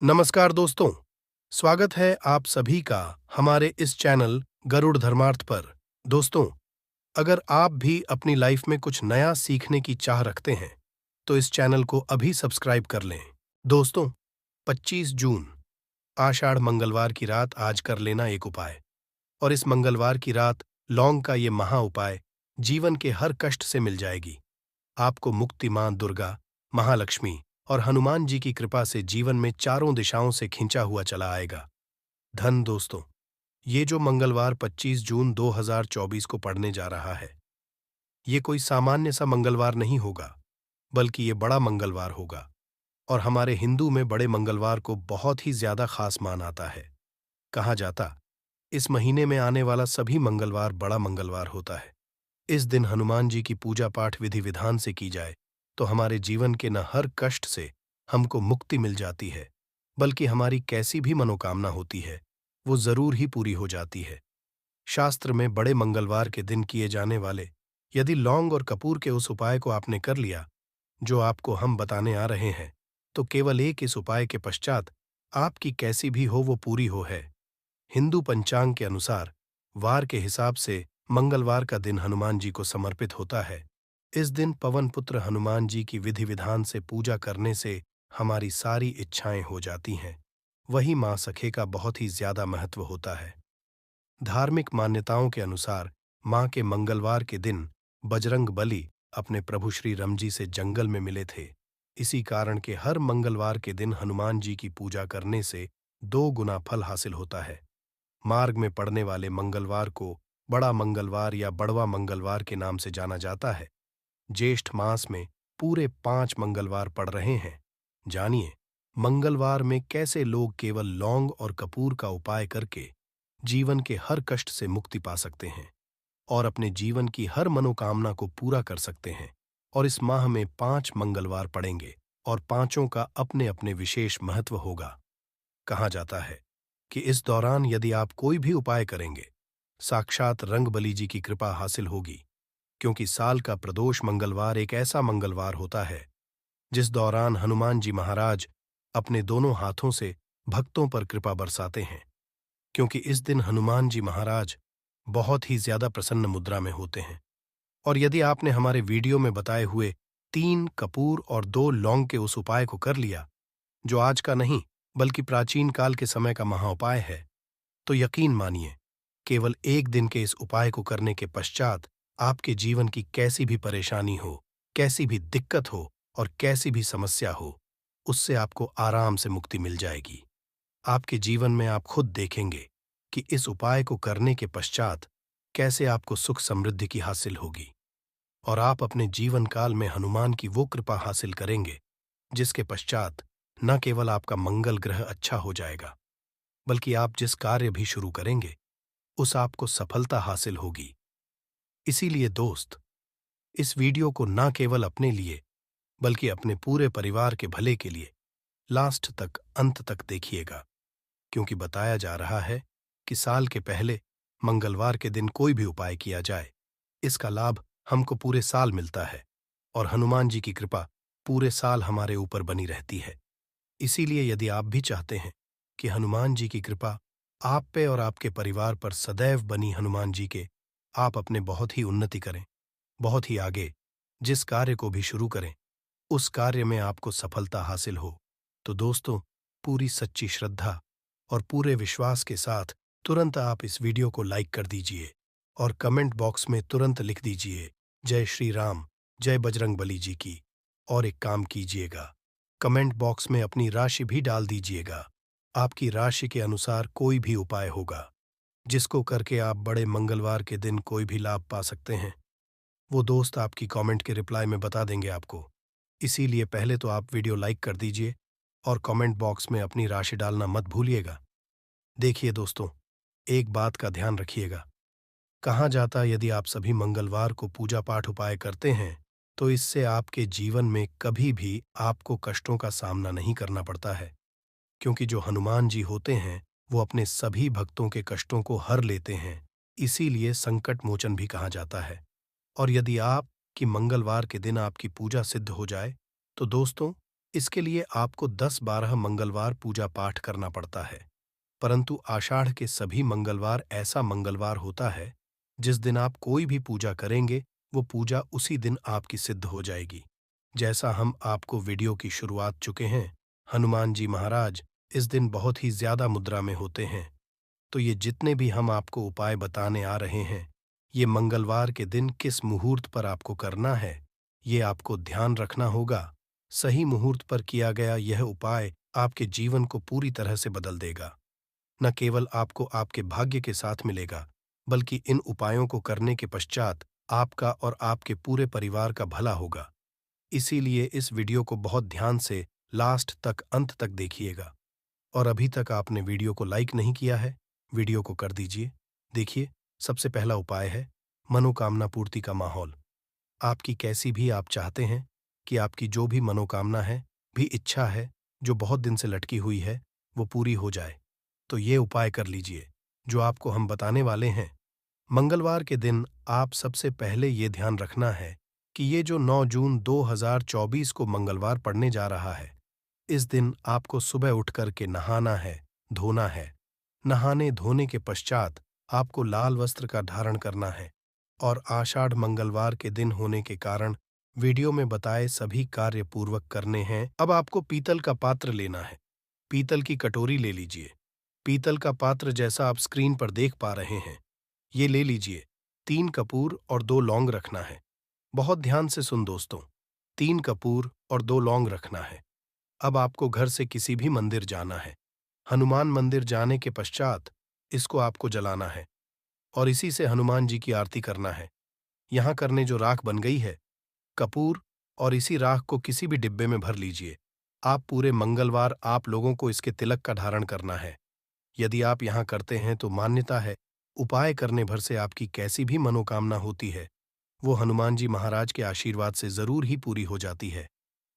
नमस्कार दोस्तों, स्वागत है आप सभी का हमारे इस चैनल गरुड़ धर्मार्थ पर। दोस्तों, अगर आप भी अपनी लाइफ में कुछ नया सीखने की चाह रखते हैं, तो इस चैनल को अभी सब्सक्राइब कर लें। दोस्तों, 25 जून, आषाढ़ मंगलवार की रात आज कर लेना एक उपाय। और इस मंगलवार की रात लौंग का ये महा उपाय जीवन के हर कष्ट से मिल जाएगी। आपको मुक्ति मां दुर्गा, महालक्ष्मी और हनुमान जी की कृपा से जीवन में चारों दिशाओं से खिंचा हुआ चला आएगा। धन दोस्तों, ये जो मंगलवार 25 जून 2024 को पड़ने जा रहा है, ये कोई सामान्य सा मंगलवार नहीं होगा, बल्कि ये बड़ा मंगलवार होगा। और हमारे हिंदू में बड़े मंगलवार को बहुत ही ज्यादा खास मान आता है। कहा जाता, इस महीने में आने वाला सभी मंगलवार बड़ा मंगलवार होता है। इस दिन हनुमान जी की पूजा पाठ विधि विधान से की जाए तो हमारे जीवन के न हर कष्ट से हमको मुक्ति मिल जाती है, बल्कि हमारी कैसी भी मनोकामना होती है वो जरूर ही पूरी हो जाती है। शास्त्र में बड़े मंगलवार के दिन किए जाने वाले यदि लौंग और कपूर के उस उपाय को आपने कर लिया जो आपको हम बताने आ रहे हैं, तो केवल एक इस उपाय के पश्चात आपकी कैसी भी हो वो पूरी हो है। हिंदू पंचांग के अनुसार वार के हिसाब से मंगलवार का दिन हनुमान जी को समर्पित होता है। इस दिन पवन पुत्र हनुमान जी की विधि विधान से पूजा करने से हमारी सारी इच्छाएं हो जाती हैं। वही मां सखे का बहुत ही ज्यादा महत्व होता है। धार्मिक मान्यताओं के अनुसार मां के मंगलवार के दिन बजरंग बली अपने प्रभु श्री राम जी से जंगल में मिले थे। इसी कारण के हर मंगलवार के दिन हनुमान जी की पूजा करने से 2 गुना फल हासिल होता है। मार्ग में पड़ने वाले मंगलवार को बड़ा मंगलवार या बड़वा मंगलवार के नाम से जाना जाता है। ज्येष्ठ मास में पूरे 5 मंगलवार पड़ रहे हैं। जानिए, मंगलवार में कैसे लोग केवल लौंग और कपूर का उपाय करके जीवन के हर कष्ट से मुक्ति पा सकते हैं और अपने जीवन की हर मनोकामना को पूरा कर सकते हैं। और इस माह में 5 मंगलवार पड़ेंगे और पांचों का अपने अपने विशेष महत्व होगा। कहा जाता है कि इस दौरान यदि आप कोई भी उपाय करेंगे, साक्षात रंगबली जी की कृपा हासिल होगी, क्योंकि साल का प्रदोष मंगलवार एक ऐसा मंगलवार होता है जिस दौरान हनुमान जी महाराज अपने दोनों हाथों से भक्तों पर कृपा बरसाते हैं। क्योंकि इस दिन हनुमान जी महाराज बहुत ही ज्यादा प्रसन्न मुद्रा में होते हैं। और यदि आपने हमारे वीडियो में बताए हुए 3 कपूर और 2 लौंग के उस उपाय को कर लिया, जो आज का नहीं बल्कि प्राचीन काल के समय का महाउपाय है, तो यकीन मानिए, केवल एक दिन के इस उपाय को करने के पश्चात आपके जीवन की कैसी भी परेशानी हो, कैसी भी दिक्कत हो और कैसी भी समस्या हो, उससे आपको आराम से मुक्ति मिल जाएगी। आपके जीवन में आप खुद देखेंगे कि इस उपाय को करने के पश्चात कैसे आपको सुख समृद्धि की हासिल होगी और आप अपने जीवन काल में हनुमान की वो कृपा हासिल करेंगे जिसके पश्चात न केवल आपका मंगल ग्रह अच्छा हो जाएगा, बल्कि आप जिस कार्य भी शुरू करेंगे उस आपको सफलता हासिल होगी। इसीलिए दोस्त, इस वीडियो को न केवल अपने लिए बल्कि अपने पूरे परिवार के भले के लिए लास्ट तक अंत तक देखिएगा, क्योंकि बताया जा रहा है कि साल के पहले मंगलवार के दिन कोई भी उपाय किया जाए, इसका लाभ हमको पूरे साल मिलता है और हनुमान जी की कृपा पूरे साल हमारे ऊपर बनी रहती है। इसीलिए यदि आप भी चाहते हैं कि हनुमान जी की कृपा आप पे और आपके परिवार पर सदैव बनी हनुमान जी के, आप अपने बहुत ही उन्नति करें, बहुत ही आगे जिस कार्य को भी शुरू करें उस कार्य में आपको सफलता हासिल हो, तो दोस्तों, पूरी सच्ची श्रद्धा और पूरे विश्वास के साथ तुरंत आप इस वीडियो को लाइक कर दीजिए और कमेंट बॉक्स में तुरंत लिख दीजिए जय श्री राम, जय बजरंगबली जी की। और एक काम कीजिएगा, कमेंट बॉक्स में अपनी राशि भी डाल दीजिएगा। आपकी राशि के अनुसार कोई भी उपाय होगा जिसको करके आप बड़े मंगलवार के दिन कोई भी लाभ पा सकते हैं, वो दोस्त आपकी कमेंट के रिप्लाई में बता देंगे आपको। इसीलिए पहले तो आप वीडियो लाइक कर दीजिए और कमेंट बॉक्स में अपनी राशि डालना मत भूलिएगा। देखिए दोस्तों, एक बात का ध्यान रखिएगा, कहा जाता यदि आप सभी मंगलवार को पूजा पाठ उपाय करते हैं तो इससे आपके जीवन में कभी भी आपको कष्टों का सामना नहीं करना पड़ता है, क्योंकि जो हनुमान जी होते हैं वो अपने सभी भक्तों के कष्टों को हर लेते हैं। इसीलिए संकट मोचन भी कहा जाता है। और यदि आप कि मंगलवार के दिन आपकी पूजा सिद्ध हो जाए, तो दोस्तों, इसके लिए आपको 10-12 मंगलवार पूजा पाठ करना पड़ता है, परंतु आषाढ़ के सभी मंगलवार ऐसा मंगलवार होता है जिस दिन आप कोई भी पूजा करेंगे, वो पूजा उसी दिन आपकी सिद्ध हो जाएगी। जैसा हम आपको वीडियो की शुरुआत चुके हैं, हनुमान जी महाराज इस दिन बहुत ही ज्यादा मुद्रा में होते हैं। तो ये जितने भी हम आपको उपाय बताने आ रहे हैं, ये मंगलवार के दिन किस मुहूर्त पर आपको करना है, ये आपको ध्यान रखना होगा। सही मुहूर्त पर किया गया यह उपाय आपके जीवन को पूरी तरह से बदल देगा। न केवल आपको आपके भाग्य के साथ मिलेगा, बल्कि इन उपायों को करने के पश्चात आपका और आपके पूरे परिवार का भला होगा। इसीलिए इस वीडियो को बहुत ध्यान से लास्ट तक अंत तक देखिएगा। और अभी तक आपने वीडियो को लाइक नहीं किया है, वीडियो को कर दीजिए। देखिए, सबसे पहला उपाय है मनोकामना पूर्ति का माहौल। आपकी कैसी भी आप चाहते हैं कि आपकी जो भी मनोकामना है, भी इच्छा है, जो बहुत दिन से लटकी हुई है, वो पूरी हो जाए, तो ये उपाय कर लीजिए जो आपको हम बताने वाले हैं। मंगलवार के दिन आप सबसे पहले ये ध्यान रखना है कि ये जो 9 जून 2024 को मंगलवार पड़ने जा रहा है, इस दिन आपको सुबह उठ कर के नहाना है, धोना है। नहाने धोने के पश्चात आपको लाल वस्त्र का धारण करना है और आषाढ़ मंगलवार के दिन होने के कारण वीडियो में बताए सभी कार्य पूर्वक करने हैं। अब आपको पीतल का पात्र लेना है, पीतल की कटोरी ले लीजिए। पीतल का पात्र जैसा आप स्क्रीन पर देख पा रहे हैं, ये ले लीजिए। 3 कपूर और 2 लौंग रखना है। बहुत ध्यान से सुन दोस्तों, 3 कपूर और 2 लौंग रखना है। अब आपको घर से किसी भी मंदिर जाना है। हनुमान मंदिर जाने के पश्चात इसको आपको जलाना है और इसी से हनुमान जी की आरती करना है। यहाँ करने जो राख बन गई है, कपूर और इसी राख को किसी भी डिब्बे में भर लीजिए। आप पूरे मंगलवार आप लोगों को इसके तिलक का धारण करना है। यदि आप यहाँ करते हैं तो मान्यता है, उपाय करने भर से आपकी कैसी भी मनोकामना होती है, वो हनुमान जी महाराज के आशीर्वाद से जरूर ही पूरी हो जाती है।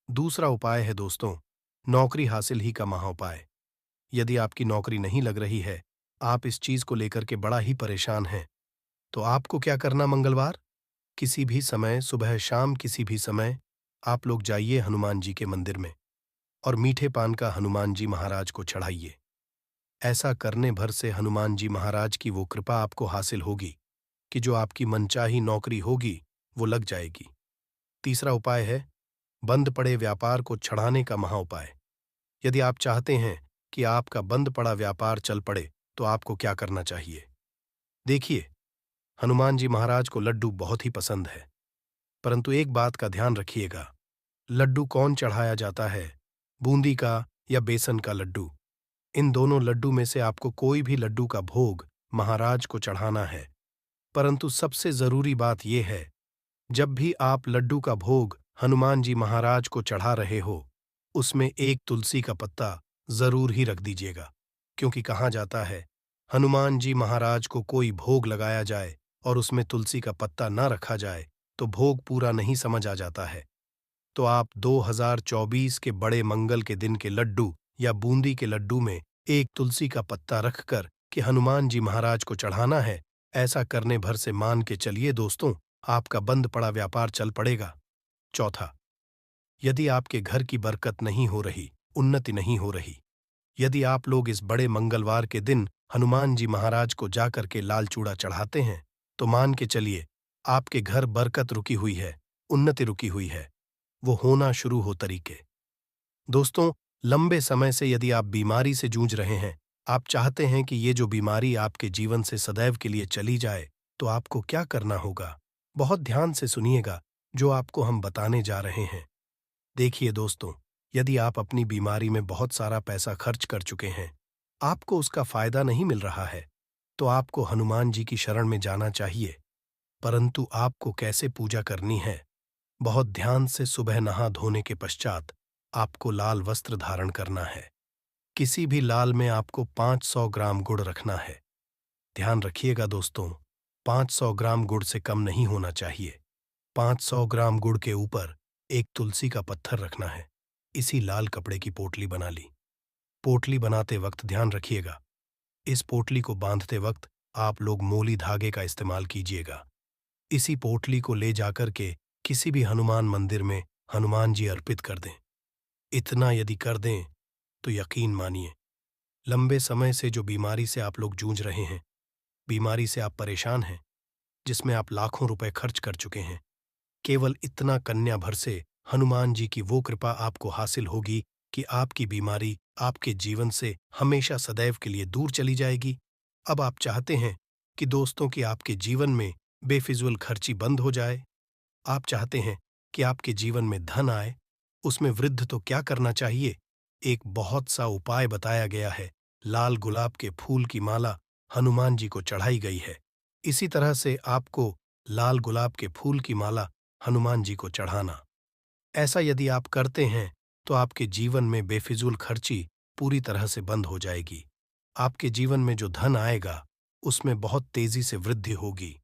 दूसरा उपाय है दोस्तों, नौकरी हासिल ही का महाउपाय। यदि आपकी नौकरी नहीं लग रही है, आप इस चीज को लेकर के बड़ा ही परेशान हैं, तो आपको क्या करना मंगलवार, किसी भी समय सुबह शाम किसी भी समय आप लोग जाइए हनुमान जी के मंदिर में और मीठे पान का हनुमान जी महाराज को चढ़ाइए। ऐसा करने भर से हनुमान जी महाराज की वो कृपा आपको हासिल होगी कि जो आपकी मनचाही नौकरी होगी वो लग जाएगी। तीसरा उपाय है बंद पड़े व्यापार को छड़ाने का महाउपाय। यदि आप चाहते हैं कि आपका बंद पड़ा व्यापार चल पड़े, तो आपको क्या करना चाहिए। देखिए, हनुमान जी महाराज को लड्डू बहुत ही पसंद है, परंतु एक बात का ध्यान रखिएगा, लड्डू कौन चढ़ाया जाता है, बूंदी का या बेसन का लड्डू। इन दोनों लड्डू में से आपको कोई भी लड्डू का भोग महाराज को चढ़ाना है। परंतु सबसे जरूरी बात यह है, जब भी आप लड्डू का भोग हनुमान जी महाराज को चढ़ा रहे हो, उसमें एक तुलसी का पत्ता जरूर ही रख दीजिएगा, क्योंकि कहा जाता है हनुमान जी महाराज को कोई भोग लगाया जाए और उसमें तुलसी का पत्ता न रखा जाए तो भोग पूरा नहीं समझ आ जाता है। तो आप 2024 के बड़े मंगल के दिन के लड्डू या बूंदी के लड्डू में एक तुलसी का पत्ता रखकर कि हनुमान जी महाराज को चढ़ाना है। ऐसा करने भर से मान के चलिए दोस्तों, आपका बंद पड़ा व्यापार चल पड़ेगा। चौथा, यदि आपके घर की बरकत नहीं हो रही, उन्नति नहीं हो रही, यदि आप लोग इस बड़े मंगलवार के दिन हनुमान जी महाराज को जाकर के लाल चूड़ा चढ़ाते हैं, तो मान के चलिए आपके घर बरकत रुकी हुई है, उन्नति रुकी हुई है, वो होना शुरू हो तरीके। दोस्तों, लंबे समय से यदि आप बीमारी से जूझ रहे हैं, आप चाहते हैं कि ये जो बीमारी आपके जीवन से सदैव के लिए चली जाए, तो आपको क्या करना होगा, बहुत ध्यान से सुनिएगा जो आपको हम बताने जा रहे हैं। देखिए दोस्तों, यदि आप अपनी बीमारी में बहुत सारा पैसा खर्च कर चुके हैं, आपको उसका फायदा नहीं मिल रहा है, तो आपको हनुमान जी की शरण में जाना चाहिए। परंतु आपको कैसे पूजा करनी है, बहुत ध्यान से सुबह नहा धोने के पश्चात आपको लाल वस्त्र धारण करना है। किसी भी लाल में आपको 500 ग्राम गुड़ रखना है। ध्यान रखिएगा दोस्तों, 500 ग्राम गुड़ से कम नहीं होना चाहिए। 500 ग्राम गुड़ के ऊपर एक तुलसी का पत्थर रखना है। इसी लाल कपड़े की पोटली बना ली। पोटली बनाते वक्त ध्यान रखिएगा, इस पोटली को बांधते वक्त आप लोग मोली धागे का इस्तेमाल कीजिएगा। इसी पोटली को ले जाकर के किसी भी हनुमान मंदिर में हनुमान जी अर्पित कर दें। इतना यदि कर दें तो यकीन मानिए, लंबे समय से जो बीमारी से आप लोग जूझ रहे हैं, बीमारी से आप परेशान हैं, जिसमें आप लाखों रुपए खर्च कर चुके हैं, केवल इतना कन्या भर से हनुमान जी की वो कृपा आपको हासिल होगी कि आपकी बीमारी आपके जीवन से हमेशा सदैव के लिए दूर चली जाएगी। अब आप चाहते हैं कि दोस्तों की आपके जीवन में बेफिजूल खर्ची बंद हो जाए। आप चाहते हैं कि आपके जीवन में धन आए। उसमें वृद्ध तो क्या करना चाहिए? एक बहुत सा उपाय बताया गया है। लाल गुलाब के फूल की माला हनुमान जी को चढ़ाई गई है। इसी तरह से आपको लाल गुलाब के फूल की माला हनुमान जी को चढ़ाना। ऐसा यदि आप करते हैं तो आपके जीवन में बेफिजूल खर्ची पूरी तरह से बंद हो जाएगी। आपके जीवन में जो धन आएगा उसमें बहुत तेजी से वृद्धि होगी।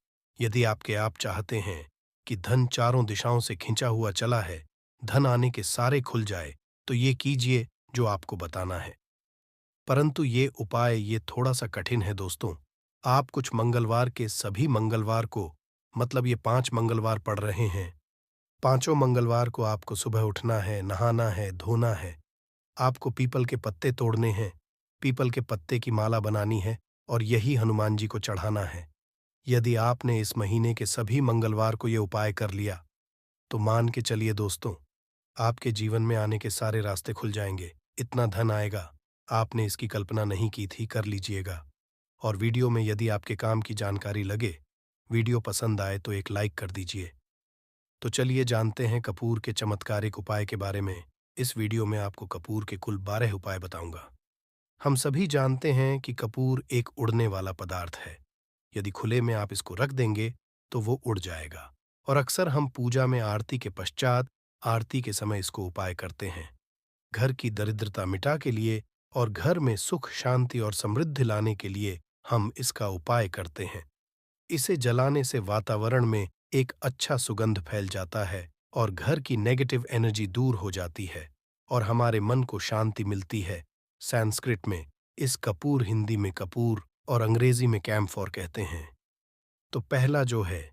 यदि आप चाहते हैं कि धन चारों दिशाओं से खिंचा हुआ चला है, धन आने के सारे खुल जाए, तो ये कीजिए जो आपको बताना है। परंतु ये उपाय ये थोड़ा सा कठिन है दोस्तों। आप कुछ मंगलवार के सभी मंगलवार को, मतलब ये 5 मंगलवार पड़ रहे हैं, पांचों मंगलवार को आपको सुबह उठना है, नहाना है, धोना है। आपको पीपल के पत्ते तोड़ने हैं, पीपल के पत्ते की माला बनानी है और यही हनुमान जी को चढ़ाना है। यदि आपने इस महीने के सभी मंगलवार को ये उपाय कर लिया, तो मान के चलिए दोस्तों, आपके जीवन में आने के सारे रास्ते खुल जाएंगे। इतना धन आएगा, आपने इसकी कल्पना नहीं की थी, कर लीजिएगा। और वीडियो में यदि आपके काम की जानकारी लगे, वीडियो पसंद आए तो एक लाइक कर दीजिए। तो चलिए जानते हैं कपूर के चमत्कारिक उपाय के बारे में। इस वीडियो में आपको कपूर के कुल 12 उपाय बताऊंगा। हम सभी जानते हैं कि कपूर एक उड़ने वाला पदार्थ है। यदि खुले में आप इसको रख देंगे तो वो उड़ जाएगा। और अक्सर हम पूजा में आरती के पश्चात, आरती के समय इसको उपाय करते हैं। घर की दरिद्रता मिटा के लिए और घर में सुख, शांति और समृद्धि लाने के लिए हम इसका उपाय करते हैं। इसे जलाने से वातावरण में एक अच्छा सुगंध फैल जाता है और घर की नेगेटिव एनर्जी दूर हो जाती है और हमारे मन को शांति मिलती है। संस्कृत में इस कपूर, हिंदी में कपूर और अंग्रेजी में कैम्फोर कहते हैं। तो पहला जो है,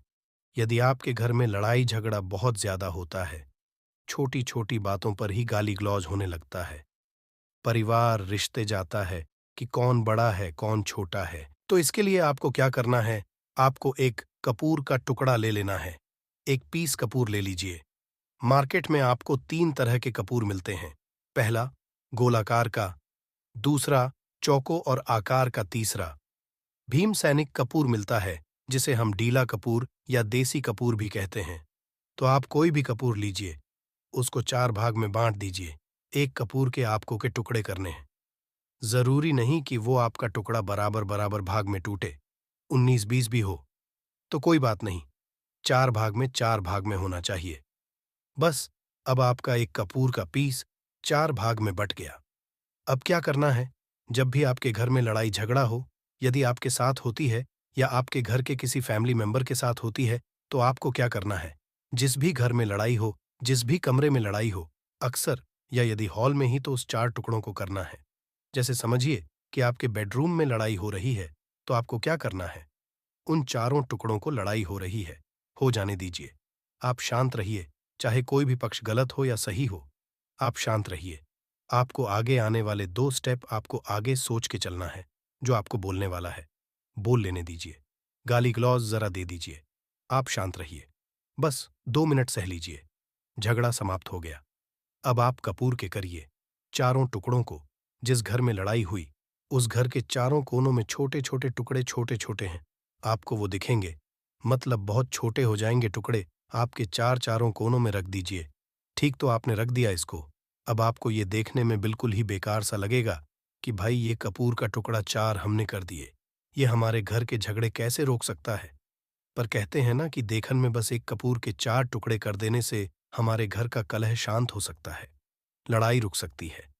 यदि आपके घर में लड़ाई झगड़ा बहुत ज्यादा होता है, छोटी छोटी बातों पर ही गाली गलौज होने लगता है, परिवार रिश्ते जाता है कि कौन बड़ा है कौन छोटा है, तो इसके लिए आपको क्या करना है? आपको एक कपूर का टुकड़ा ले लेना है। एक पीस कपूर ले लीजिए। मार्केट में आपको 3 तरह के कपूर मिलते हैं। पहला गोलाकार का, दूसरा चौको और आकार का, तीसरा भीम सैनिक कपूर मिलता है, जिसे हम डीला कपूर या देसी कपूर भी कहते हैं। तो आप कोई भी कपूर लीजिए, उसको 4 भाग में बांट दीजिए। एक कपूर के आपको के टुकड़े करने हैं। जरूरी नहीं कि वो आपका टुकड़ा बराबर बराबर भाग में टूटे, 19-20 भी हो तो कोई बात नहीं, 4 भाग में 4 भाग में होना चाहिए। बस अब आपका एक कपूर का पीस 4 भाग में बट गया। अब क्या करना है? जब भी आपके घर में लड़ाई झगड़ा हो, यदि आपके साथ होती है या आपके घर के किसी फैमिली मेंबर के साथ होती है, तो आपको क्या करना है? जिस भी घर में लड़ाई हो, जिस भी कमरे में लड़ाई हो, अक्सर या यदि हॉल में ही, तो उस 4 टुकड़ों को करना है। जैसे समझिए कि आपके बेडरूम में लड़ाई हो रही है, तो आपको क्या करना है? उन चारों टुकड़ों को लड़ाई हो रही है, हो जाने दीजिए। आप शांत रहिए, चाहे कोई भी पक्ष गलत हो या सही हो, आप शांत रहिए। आपको आगे आने वाले 2 स्टेप आपको आगे सोच के चलना है। जो आपको बोलने वाला है, बोल लेने दीजिए। गाली गलौज जरा दे दीजिए। आप शांत रहिए। बस 2 मिनट सह लीजिए। झगड़ा समाप्त हो गया। अब आप कपूर के करिए। चारों टुकड़ों को, जिस घर में लड़ाई हुई, उस घर के चारों कोनों में छोटे छोटे टुकड़े, छोटे छोटे हैं, आपको वो दिखेंगे, मतलब बहुत छोटे हो जाएंगे टुकड़े, आपके चारों कोनों में रख दीजिए। ठीक, तो आपने रख दिया इसको। अब आपको ये देखने में बिल्कुल ही बेकार सा लगेगा कि भाई ये कपूर का टुकड़ा 4 हमने कर दिए, ये हमारे घर के झगड़े कैसे रोक सकता है? पर कहते हैं ना कि देखन में बस एक कपूर के 4 टुकड़े कर देने से हमारे घर का कलह शांत हो सकता है, लड़ाई रुक सकती है।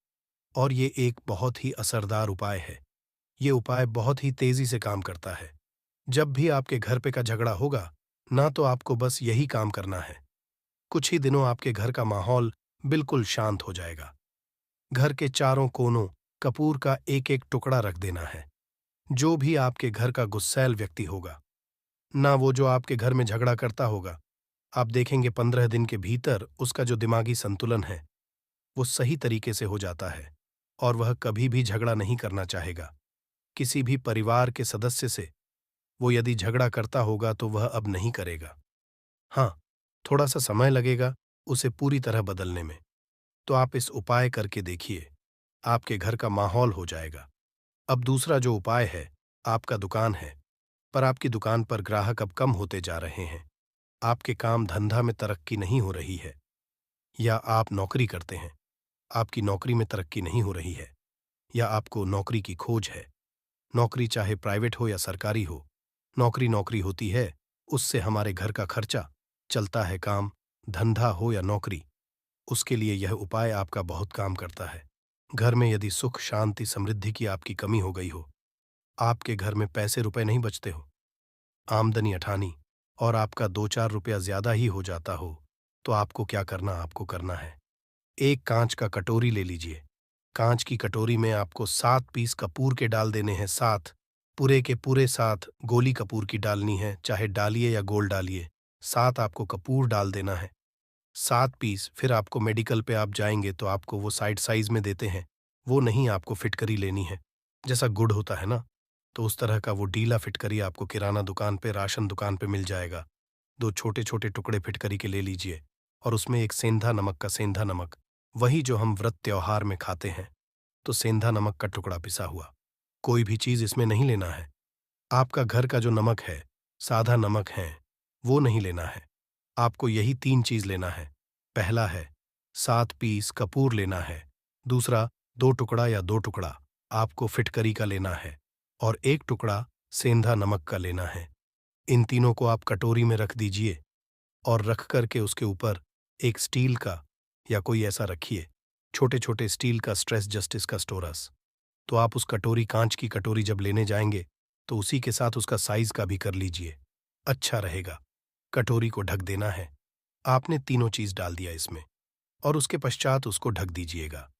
और ये एक बहुत ही असरदार उपाय है। ये उपाय बहुत ही तेजी से काम करता है। जब भी आपके घर पे का झगड़ा होगा ना, तो आपको बस यही काम करना है। कुछ ही दिनों आपके घर का माहौल बिल्कुल शांत हो जाएगा। घर के चारों कोनों कपूर का एक एक टुकड़ा रख देना है। जो भी आपके घर का गुस्सैल व्यक्ति होगा, ना वो जो आपके घर में झगड़ा करता होगा, आप देखेंगे 15 दिन के भीतर उसका जो दिमागी संतुलन है वो सही तरीके से हो जाता है और वह कभी भी झगड़ा नहीं करना चाहेगा। किसी भी परिवार के सदस्य से वो यदि झगड़ा करता होगा तो वह अब नहीं करेगा। हाँ, थोड़ा-सा समय लगेगा उसे पूरी तरह बदलने में। तो आप इस उपाय करके देखिए, आपके घर का माहौल हो जाएगा। अब दूसरा जो उपाय है, आपका दुकान है, पर आपकी दुकान पर ग्राहक अब कम होते जा रहे हैं। आपके काम-धंधा में तरक्की नहीं हो रही है, या आप नौकरी करते हैं, आपकी नौकरी में तरक्की नहीं हो रही है, या आपको नौकरी की खोज है। नौकरी चाहे प्राइवेट हो या सरकारी हो, नौकरी नौकरी होती है, उससे हमारे घर का खर्चा चलता है। काम धंधा हो या नौकरी, उसके लिए यह उपाय आपका बहुत काम करता है। घर में यदि सुख शांति समृद्धि की आपकी कमी हो गई हो, आपके घर में पैसे रुपए नहीं बचते हो, आमदनी अठानी और आपका 2-4 रुपया ज्यादा ही हो जाता हो, तो आपको क्या करना, आपको करना है, एक कांच का कटोरी ले लीजिए। कांच की कटोरी में आपको 7 पीस कपूर के डाल देने हैं। 7 पूरे के पूरे 7 गोली कपूर की डालनी है, चाहे डालिए या गोल डालिए। 7 आपको कपूर डाल देना है, 7 पीस। फिर आपको मेडिकल पे आप जाएंगे तो आपको वो साइड साइज में देते हैं, वो नहीं, आपको फिटकरी लेनी है। जैसा गुड़ होता है ना, तो उस तरह का वो डीला फिटकरी आपको किराना दुकान पे, राशन दुकान पे मिल जाएगा। 2 छोटे छोटे टुकड़े फिटकरी के ले लीजिए और उसमें एक सेंधा नमक का, सेंधा नमक वही जो हम व्रत त्योहार में खाते हैं, तो सेंधा नमक का टुकड़ा पिसा हुआ। कोई भी चीज इसमें नहीं लेना है। आपका घर का जो नमक है, सादा नमक है, वो नहीं लेना है। आपको यही 3 चीज लेना है। पहला है 7 पीस कपूर लेना है। दूसरा 2 टुकड़ा या 2 टुकड़ा आपको फिटकरी का लेना है और 1 टुकड़ा सेंधा नमक का लेना है। इन तीनों को आप कटोरी में रख दीजिए और रख करके उसके ऊपर एक स्टील का या कोई ऐसा रखिए, छोटे छोटे स्टील का स्ट्रेस जस्टिस का स्टोरस। तो आप उस कटोरी, कांच की कटोरी जब लेने जाएंगे तो उसी के साथ उसका साइज का भी कर लीजिए, अच्छा रहेगा। कटोरी को ढक देना है। आपने तीनों चीज डाल दिया इसमें और उसके पश्चात उसको ढक दीजिएगा।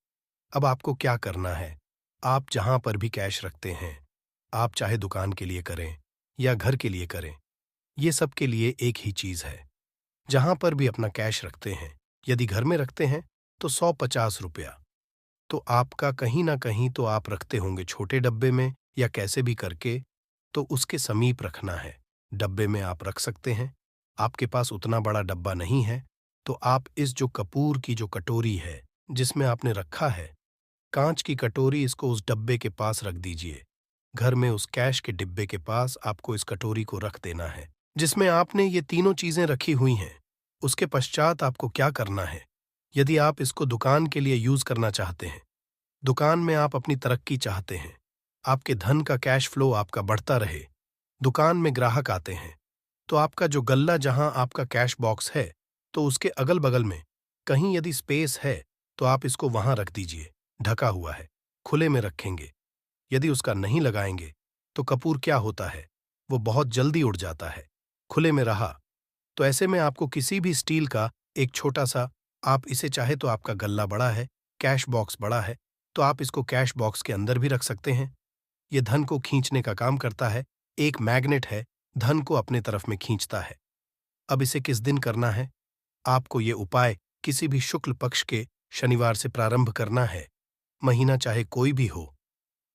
अब आपको क्या करना है, आप जहां पर भी कैश रखते हैं, आप चाहे दुकान के लिए करें या घर के लिए करें, ये सब के लिए एक ही चीज है। जहां पर भी अपना कैश रखते हैं, यदि घर में रखते हैं तो 150 रुपया, तो आपका कहीं ना कहीं तो आप रखते होंगे छोटे डब्बे में या कैसे भी करके, तो उसके समीप रखना है। डब्बे में आप रख सकते हैं। आपके पास उतना बड़ा डब्बा नहीं है तो आप इस जो कपूर की जो कटोरी है जिसमें आपने रखा है, कांच की कटोरी, इसको उस डब्बे के पास रख दीजिए। घर में उस कैश के डिब्बे के पास आपको इस कटोरी को रख देना है जिसमें आपने ये तीनों चीजें रखी हुई हैं। उसके पश्चात आपको क्या करना है, यदि आप इसको दुकान के लिए यूज करना चाहते हैं, दुकान में आप अपनी तरक्की चाहते हैं, आपके धन का कैश फ्लो आपका बढ़ता रहे, दुकान में ग्राहक आते हैं, तो आपका जो गल्ला, जहां आपका कैश बॉक्स है, तो उसके अगल बगल में कहीं यदि स्पेस है तो आप इसको वहां रख दीजिए। ढका हुआ है, खुले में रखेंगे। यदि उसका नहीं लगाएंगे तो कपूर क्या होता है, वो बहुत जल्दी उड़ जाता है। खुले में रहा तो ऐसे में आपको किसी भी स्टील का एक छोटा सा, आप इसे चाहे तो, आपका गल्ला बड़ा है, कैश बॉक्स बड़ा है, तो आप इसको कैश बॉक्स के अंदर भी रख सकते हैं। ये धन को खींचने का काम करता है, एक मैग्नेट है, धन को अपने तरफ में खींचता है। अब इसे किस दिन करना है, आपको ये उपाय किसी भी शुक्ल पक्ष के शनिवार से प्रारंभ करना है। महीना चाहे कोई भी हो,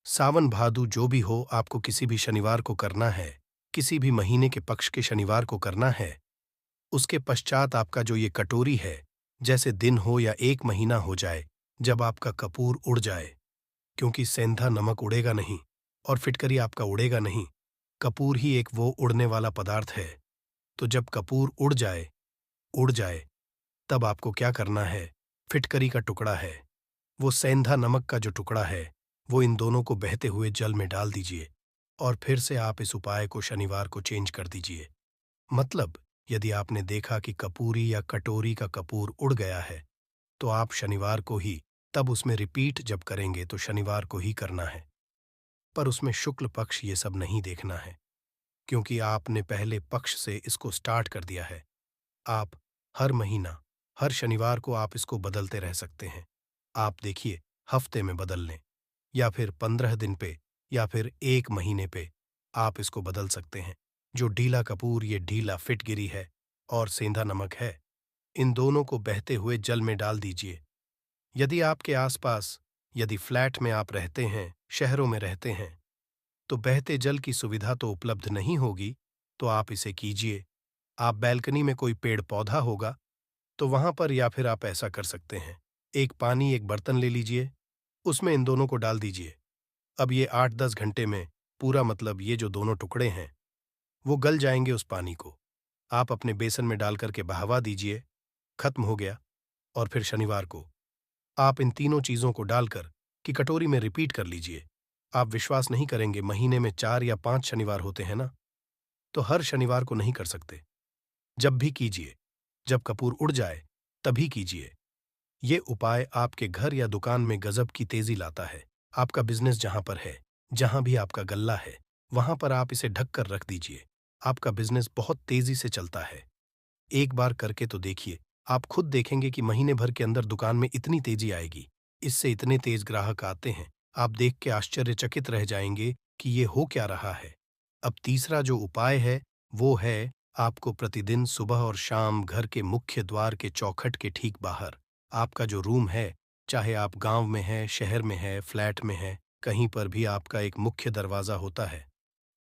सावन भादु जो भी हो, आपको किसी भी शनिवार को करना है, किसी भी महीने के पक्ष के शनिवार को करना है। उसके पश्चात आपका जो ये कटोरी है, जैसे दिन हो या एक महीना हो जाए, जब आपका कपूर उड़ जाए, क्योंकि सेंधा नमक उड़ेगा नहीं और फिटकरी आपका उड़ेगा नहीं, कपूर ही एक वो उड़ने वाला पदार्थ है। तो जब कपूर उड़ जाए, उड़ जाए, तब आपको क्या करना है, फिटकरी का टुकड़ा है, वो सेंधा नमक का जो टुकड़ा है, वो इन दोनों को बहते हुए जल में डाल दीजिए और फिर से आप इस उपाय को शनिवार को चेंज कर दीजिए। मतलब यदि आपने देखा कि कपूरी या कटोरी का कपूर उड़ गया है, तो आप शनिवार को ही, तब उसमें रिपीट जब करेंगे तो शनिवार को ही करना है। पर उसमें शुक्ल पक्ष ये सब नहीं देखना है, क्योंकि आपने पहले पक्ष से इसको स्टार्ट कर दिया है। आप हर महीना, हर शनिवार को आप इसको बदलते रह सकते हैं। आप देखिए, हफ्ते में बदल लें या फिर 15 दिन पे या फिर एक महीने पे आप इसको बदल सकते हैं। जो ढीला कपूर, ये ढीला फिटगिरी है और सेंधा नमक है, इन दोनों को बहते हुए जल में डाल दीजिए यदि आपके आसपास, यदि फ्लैट में आप रहते हैं, शहरों में रहते हैं, तो बहते जल की सुविधा तो उपलब्ध नहीं होगी, तो आप इसे कीजिए। आप बैल्कनी में कोई पेड़ पौधा होगा, तो वहां पर या फिर आप ऐसा कर सकते हैं, एक पानी एक बर्तन ले लीजिए, उसमें इन दोनों को डाल दीजिए। अब ये 8-10 घंटे में पूरा मतलब ये जो दोनों टुकड़े हैं, वो गल जाएंगे उस पानी को। आप अपने बेसन में डाल करके बहवा दीजिए, खत्म हो गया। और फिर शनिवार को आप इन तीनों चीजों को डालकर की कटोरी में रिपीट कर लीजिए। आप विश्वास नहीं करेंगे, महीने में 4 या 5 शनिवार होते हैं ना, तो हर शनिवार को नहीं कर सकते। जब भी कीजिए, जब कपूर उड़ जाए तभी कीजिए। ये उपाय आपके घर या दुकान में गजब की तेजी लाता है। आपका बिजनेस जहां पर है, जहां भी आपका गल्ला है, वहां पर आप इसे ढक कर रख दीजिए। आपका बिजनेस बहुत तेजी से चलता है। एक बार करके तो देखिए, आप खुद देखेंगे कि महीने भर के अंदर दुकान में इतनी तेजी आएगी। इससे इतने तेज ग्राहक आते हैं, आप देख के आश्चर्यचकित रह जाएंगे कि ये हो क्या रहा है। अब तीसरा जो उपाय है, वो है आपको प्रतिदिन सुबह और शाम घर के मुख्य द्वार के चौखट के ठीक बाहर, आपका जो रूम है, चाहे आप गांव में हैं, शहर में हैं, फ्लैट में हैं, कहीं पर भी आपका एक मुख्य दरवाजा होता है।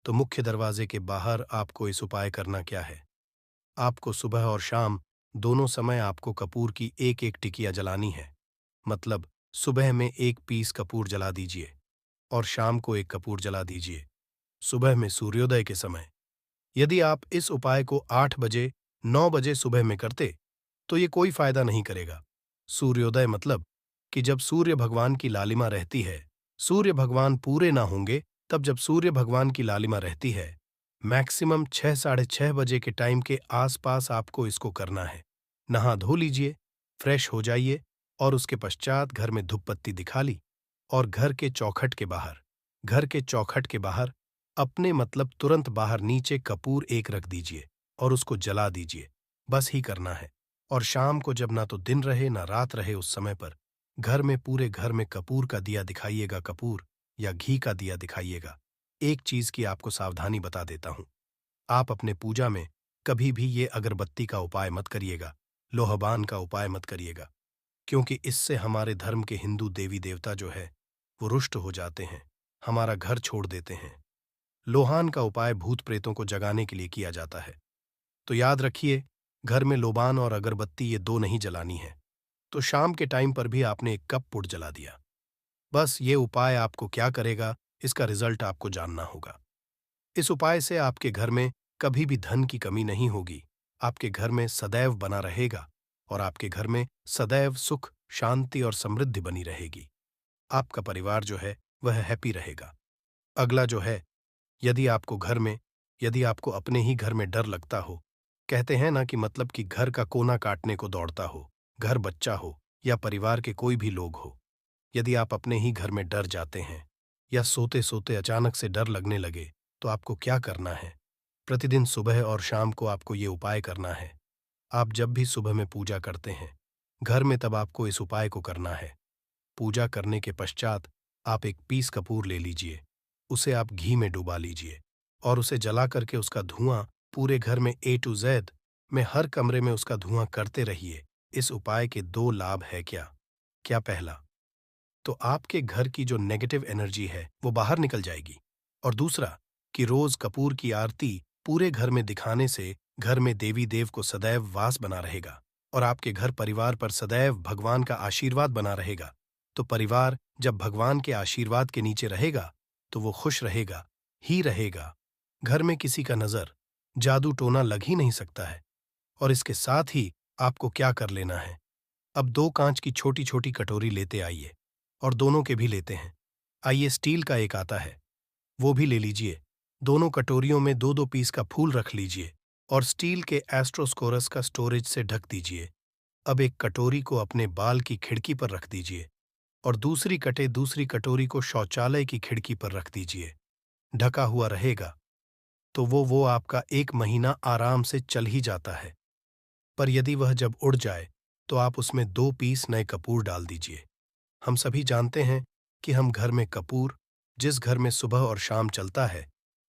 तो मुख्य दरवाजे के बाहर आपको इस उपाय करना क्या है? आपको सुबह और शाम दोनों समय आपको कपूर की एक एक टिकिया जलानी है। मतलब सुबह में एक पीस कपूर जला दीजिए और शाम को एक कपूर जला दीजिए, सुबह में सूर्योदय के समय। यदि आप इस उपाय को 8 बजे, 9 बजे सुबह में करते, तो ये कोई फायदा नहीं करेगा। सूर्योदय मतलब कि जब सूर्य भगवान की लालिमा रहती है, सूर्य भगवान पूरे ना होंगे, तब जब सूर्य भगवान की लालिमा रहती है, मैक्सिमम 6-6:30 बजे के टाइम के आसपास आपको इसको करना है। नहा धो लीजिए, फ्रेश हो जाइए और उसके पश्चात घर में धूप बत्ती दिखा ली और घर के चौखट के बाहर अपने मतलब तुरंत बाहर नीचे कपूर एक रख दीजिए और उसको जला दीजिए। बस ही करना है। और शाम को जब ना तो दिन रहे ना रात रहे, उस समय पर घर में पूरे घर में कपूर का दिया दिखाइएगा, कपूर या घी का दिया दिखाइएगा। एक चीज की आपको सावधानी बता देता हूं, आप अपने पूजा में कभी भी ये अगरबत्ती का उपाय मत करिएगा, लोहबान का उपाय मत करिएगा, क्योंकि इससे हमारे धर्म के हिंदू देवी देवता जो है वो रुष्ट हो जाते हैं, हमारा घर छोड़ देते हैं। लोहान का उपाय भूत प्रेतों को जगाने के लिए किया जाता है। तो याद रखिए, घर में लोबान और अगरबत्ती ये दो नहीं जलानी है। तो शाम के टाइम पर भी आपने एक कप पुट जला दिया। बस ये उपाय आपको क्या करेगा, इसका रिजल्ट आपको जानना होगा। इस उपाय से आपके घर में कभी भी धन की कमी नहीं होगी, आपके घर में सदैव बना रहेगा और आपके घर में सदैव सुख, शांति और समृद्धि बनी रहेगी। आपका परिवार जो है वह हैप्पी रहेगा। अगला जो है, यदि आपको घर में, यदि आपको अपने ही घर में डर लगता हो, कहते हैं ना कि मतलब कि घर का कोना काटने को दौड़ता हो, घर बच्चा हो या परिवार के कोई भी लोग हो, यदि आप अपने ही घर में डर जाते हैं या सोते सोते अचानक से डर लगने लगे, तो आपको क्या करना है? प्रतिदिन सुबह और शाम को आपको ये उपाय करना है। आप जब भी सुबह में पूजा करते हैं घर में, तब आपको इस उपाय को करना है। पूजा करने के पश्चात आप एक पीस कपूर ले लीजिए, उसे आप घी में डुबा लीजिए और उसे जला करके उसका धुआं पूरे घर में A to Z में हर कमरे में उसका धुआं करते रहिए। इस उपाय के दो लाभ है क्या? क्या पहला, तो आपके घर की जो नेगेटिव एनर्जी है वो बाहर निकल जाएगी, और दूसरा कि रोज कपूर की आरती पूरे घर में दिखाने से घर में देवी देव को सदैव वास बना रहेगा और आपके घर परिवार पर सदैव भगवान का आशीर्वाद बना रहेगा। तो परिवार जब भगवान के आशीर्वाद के नीचे रहेगा तो वो खुश रहेगा ही रहेगा। घर में किसी का नजर, जादू टोना लग ही नहीं सकता है। और इसके साथ ही आपको क्या कर लेना है, अब 2 कांच की छोटी छोटी कटोरी लेते आइए और दोनों के भी लेते हैं। आइए, स्टील का एक आता है, वो भी ले लीजिए। दोनों कटोरियों में 2-2 पीस का फूल रख लीजिए और स्टील के एस्ट्रोस्कोरस का स्टोरेज से ढक दीजिए। अब एक कटोरी को अपने बाल की खिड़की पर रख दीजिए और दूसरी कटोरी को शौचालय की खिड़की पर रख दीजिए। ढका हुआ रहेगा तो वो आपका 1 महीना आराम से चल ही जाता है। पर यदि वह जब उड़ जाए तो आप उसमें 2 पीस नए कपूर डाल दीजिए। हम सभी जानते हैं कि हम घर में कपूर, जिस घर में सुबह और शाम चलता है,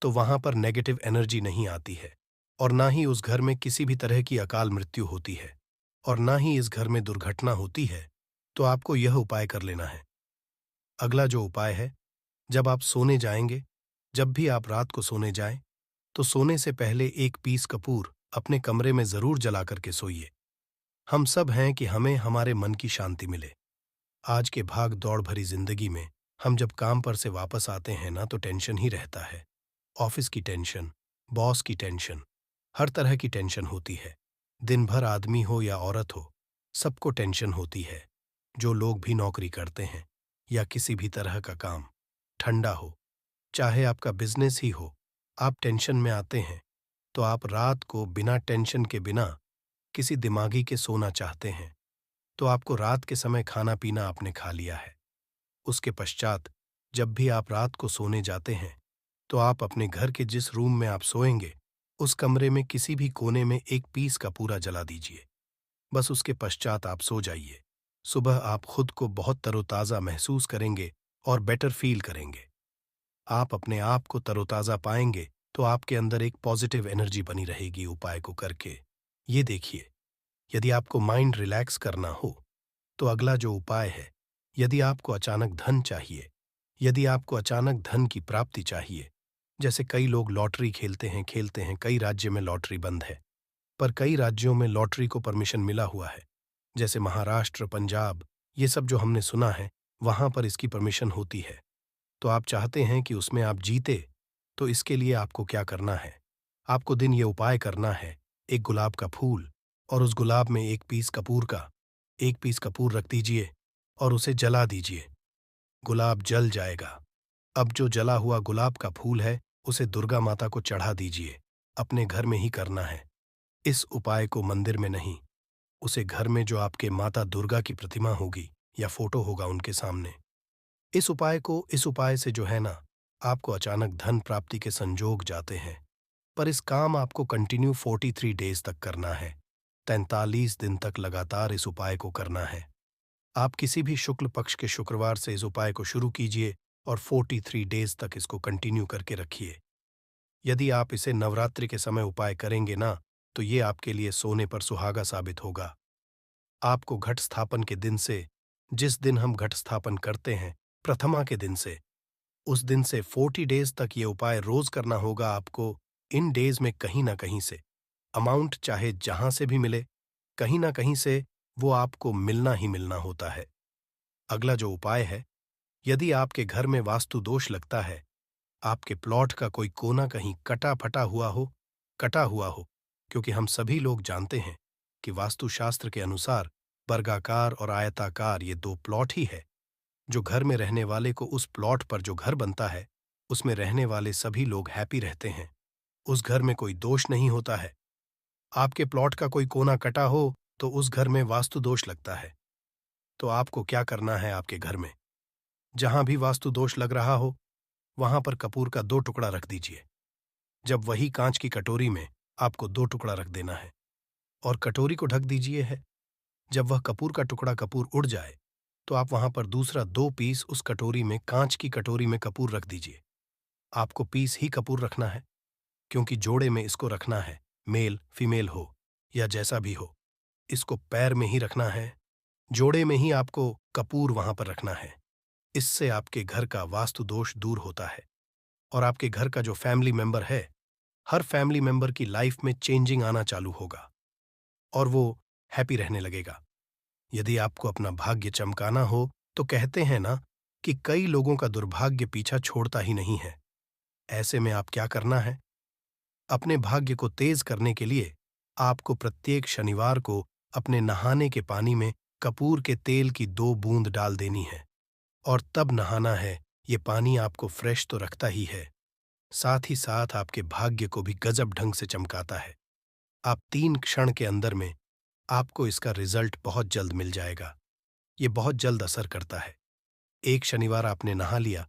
तो वहां पर नेगेटिव एनर्जी नहीं आती है और ना ही उस घर में किसी भी तरह की अकाल मृत्यु होती है और ना ही इस घर में दुर्घटना होती है। तो आपको यह उपाय कर लेना है। अगला जो उपाय है, जब आप सोने जाएंगे, जब भी आप रात को सोने जाएं, तो सोने से पहले एक पीस कपूर अपने कमरे में जरूर जला करके सोइए। हम सब हैं कि हमें हमारे मन की शांति मिले। आज के भाग दौड़ भरी जिंदगी में हम जब काम पर से वापस आते हैं ना, तो टेंशन ही रहता है। ऑफिस की टेंशन, बॉस की टेंशन, हर तरह की टेंशन होती है। दिन भर आदमी हो या औरत हो, सबको टेंशन होती है। जो लोग भी नौकरी करते हैं या किसी भी तरह का काम, ठंडा हो, चाहे आपका बिजनेस ही हो, आप टेंशन में आते हैं, तो आप रात को बिना टेंशन के, बिना किसी दिमागी के सोना चाहते हैं। तो आपको रात के समय खाना पीना आपने खा लिया है। उसके पश्चात जब भी आप रात को सोने जाते हैं, तो आप अपने घर के जिस रूम में आप सोएंगे, उस कमरे में किसी भी कोने में एक पीस का पूरा जला दीजिए। बस उसके पश्चात आप सो जाइए। सुबह आप खुद को बहुत तरोताज़ा महसूस करेंगे और बेटर फील करेंगे। आप अपने आप को तरोताज़ा पाएंगे, तो आपके अंदर एक पॉजिटिव एनर्जी बनी रहेगी उपाय को करके। ये देखिए, यदि आपको माइंड रिलैक्स करना हो, तो अगला जो उपाय है, यदि आपको अचानक धन चाहिए, यदि आपको अचानक धन की प्राप्ति चाहिए, जैसे कई लोग लॉटरी खेलते हैं, कई राज्य में लॉटरी बंद है, पर कई राज्यों में लॉटरी को परमिशन मिला हुआ है, जैसे महाराष्ट्र, पंजाब, ये सब जो हमने सुना है, वहां पर इसकी परमिशन होती है। तो आप चाहते हैं कि उसमें आप जीते, तो इसके लिए आपको क्या करना है? आपको दिन ये उपाय करना है, एक गुलाब का फूल और उस गुलाब में एक पीस कपूर रख दीजिए और उसे जला दीजिए। गुलाब जल जाएगा। अब जो जला हुआ गुलाब का फूल है, उसे दुर्गा माता को चढ़ा दीजिए। अपने घर में ही करना है। इस उपाय को मंदिर में नहीं, उसे घर में जो आपके माता दुर्गा की प्रतिमा होगी या फोटो होगा उनके सामने। इस उपाय से जो है ना, आपको अचानक धन प्राप्ति के संजोग जाते हैं। पर इस काम आपको कंटिन्यू 43 डेज तक करना है। 43 दिन तक लगातार इस उपाय को करना है। आप किसी भी शुक्ल पक्ष के शुक्रवार से इस उपाय को शुरू कीजिए और 43 डेज तक इसको कंटिन्यू करके रखिए। यदि आप इसे नवरात्रि के समय उपाय करेंगे ना, तो ये आपके लिए सोने पर सुहागा साबित होगा। आपको घट स्थापन के दिन से, जिस दिन हम घट स्थापन करते हैं, प्रथमा के दिन से, उस दिन से 40 डेज तक ये उपाय रोज करना होगा आपको। इन डेज में कहीं ना कहीं से अमाउंट, चाहे जहां से भी मिले, कहीं ना कहीं से वो आपको मिलना ही मिलना होता है। अगला जो उपाय है, यदि आपके घर में वास्तु दोष लगता है, आपके प्लॉट का कोई कोना कहीं कटा हुआ हो, क्योंकि हम सभी लोग जानते हैं कि वास्तुशास्त्र के अनुसार वर्गाकार और आयताकार ये दो प्लॉट ही है। जो घर में रहने वाले को, उस प्लॉट पर जो घर बनता है, उसमें रहने वाले सभी लोग हैप्पी रहते हैं। उस घर में कोई दोष नहीं होता है। आपके प्लॉट का कोई कोना कटा हो, तो उस घर में वास्तु दोष लगता है। तो आपको क्या करना है? आपके घर में जहां भी वास्तु दोष लग रहा हो, वहां पर कपूर का 2 टुकड़ा रख दीजिए। जब वही कांच की कटोरी में आपको 2 टुकड़ा रख देना है और कटोरी को ढक दीजिए है। जब वह कपूर का टुकड़ा कपूर उड़ जाए, तो आप वहां पर दूसरा 2 पीस उस कटोरी में, कांच की कटोरी में कपूर रख दीजिए। आपको पीस ही कपूर रखना है, क्योंकि जोड़े में इसको रखना है, मेल फीमेल हो या जैसा भी हो, इसको पैर में ही रखना है। जोड़े में ही आपको कपूर वहां पर रखना है। इससे आपके घर का वास्तु दोष दूर होता है और आपके घर का जो फैमिली मेंबर है, हर फैमिली मेंबर की लाइफ में चेंजिंग आना चालू होगा और वो हैप्पी रहने लगेगा। यदि आपको अपना भाग्य चमकाना हो, तो कहते हैं ना कि कई लोगों का दुर्भाग्य पीछा छोड़ता ही नहीं है। ऐसे में आप क्या करना है? अपने भाग्य को तेज करने के लिए आपको प्रत्येक शनिवार को अपने नहाने के पानी में कपूर के तेल की 2 बूंद डाल देनी है और तब नहाना है। ये पानी आपको फ्रेश तो रखता ही है, साथ ही साथ आपके भाग्य को भी गजब ढंग से चमकाता है। आप 3 क्षण के अंदर में आपको इसका रिजल्ट बहुत जल्द मिल जाएगा। ये बहुत जल्द असर करता है। एक शनिवार आपने नहा लिया,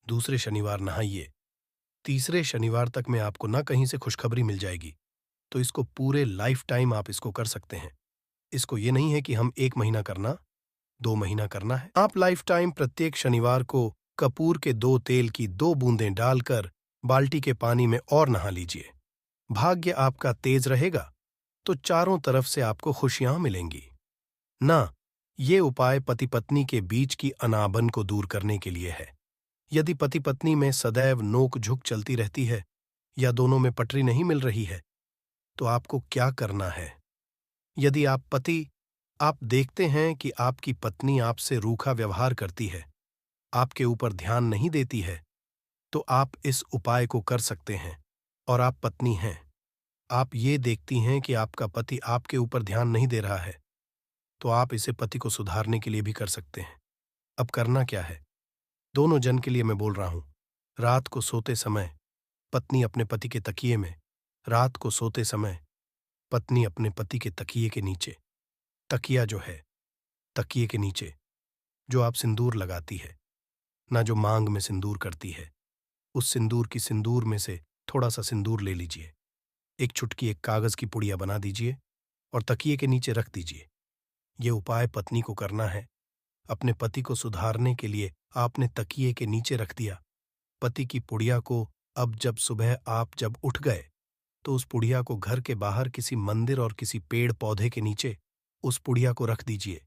दूसरे शनिवार नहाइए, तीसरे शनिवार तक में आपको ना कहीं से खुशखबरी मिल जाएगी। तो इसको पूरे लाइफ टाइम आप इसको कर सकते हैं। इसको ये नहीं है कि हम 1 महीना करना, 2 महीना करना है। आप लाइफ टाइम प्रत्येक शनिवार को कपूर के 2 तेल की 2 बूंदें डालकर बाल्टी के पानी में और नहा लीजिए। भाग्य आपका तेज रहेगा, तो चारों तरफ से आपको खुशियां मिलेंगी। ना, ये उपाय पति पत्नी के बीच की अनाबन को दूर करने के लिए है। यदि पति पत्नी में सदैव नोक झुक चलती रहती है या दोनों में पटरी नहीं मिल रही है, तो आपको क्या करना है? यदि आप देखते हैं कि आपकी पत्नी आपसे रूखा व्यवहार करती है, आपके ऊपर ध्यान नहीं देती है, तो आप इस उपाय को कर सकते हैं। और आप पत्नी हैं, आप ये देखती हैं कि आपका पति आपके ऊपर ध्यान नहीं दे रहा है, तो आप इसे पति को सुधारने के लिए भी कर सकते हैं। अब करना क्या है? दोनों जन के लिए मैं बोल रहा हूं। रात को सोते समय पत्नी अपने पति के तकिए में, रात को सोते समय पत्नी अपने पति के तकिए के नीचे, तकिया जो है, तकिए के नीचे जो आप सिंदूर लगाती है, ना जो मांग में सिंदूर करती है, उस सिंदूर की सिंदूर में से थोड़ा सा सिंदूर ले लीजिए, एक चुटकी एक कागज की पुड़िया बना दीजिए और तकिए के नीचे रख दीजिए। ये उपाय पत्नी को करना है। अपने पति को सुधारने के लिए आपने तकिए के नीचे रख दिया। पति की पुड़िया को अब जब सुबह आप जब उठ गए, तो उस पुड़िया को घर के बाहर किसी मंदिर और किसी पेड़ पौधे के नीचे उस पुड़िया को रख दीजिए।